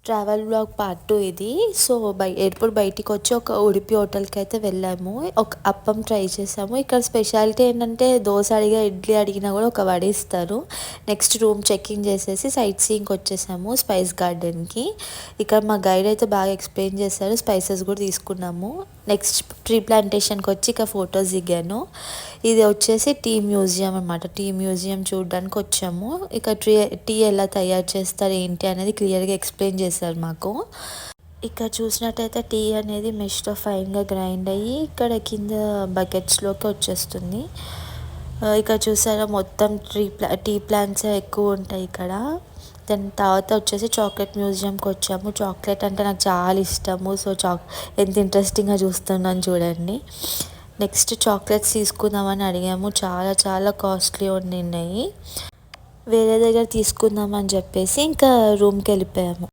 Travel blog part 2 ఇది. So, ఎప్పుడు బయటికి వచ్చి ఒక ఉడిపి హోటల్‌కి అయితే వెళ్ళాము. ఒక అప్పం ట్రై చేసాము. ఇక్కడ స్పెషాలిటీ ఏంటంటే దోస అడిగా, ఇడ్లీ అడిగినా కూడా ఒక వడ ఇస్తారు. నెక్స్ట్ రూమ్ చెకింగ్ చేసేసి సైట్ సీయింగ్‌కి వచ్చేసాము స్పైస్ గార్డెన్‌కి. ఇక్కడ మా గైడ్ అయితే బాగా ఎక్స్ప్లెయిన్ చేశారు. స్పైసెస్ కూడా తీసుకున్నాము. నెక్స్ట్ ట్రీ ప్లాంటేషన్‌కి వచ్చి ఇక ఫొటోస్ దిగాను. ఇది వచ్చేసి టీ మ్యూజియం అనమాట. టీ మ్యూజియం చూడడానికి వచ్చాము. ఇక టీ ఎలా తయారు చేస్తారు ఏంటి అనేది క్లియర్గా ఎక్స్ప్లెయిన్ చేశారు మాకు. ఇక్కడ చూసినట్టయితే టీ అనేది మెష్‌తో ఫైన్గా గ్రైండ్ అయ్యి ఇక్కడ కింద బకెట్స్లోకి వచ్చేస్తుంది. ఇక్కడ చూసారా మొత్తం టీ ప్లాంట్స్ ఎక్కువ ఉంటాయి ఇక్కడ. దాని తర్వాత వచ్చేసి చాక్లెట్ మ్యూజియంకి వచ్చాము. చాక్లెట్ అంటే నాకు చాలా ఇష్టము. సో ఎంత ఇంట్రెస్టింగ్గా చూస్తున్నాను చూడండి. నెక్స్ట్ చాక్లెట్స్ తీసుకుందామని అడిగాము. చాలా చాలా కాస్ట్లీ ఉన్నాయి. వేరే దగ్గర తీసుకుందామని చెప్పేసి ఇంకా రూమ్కి వెళ్ళిపోయాము.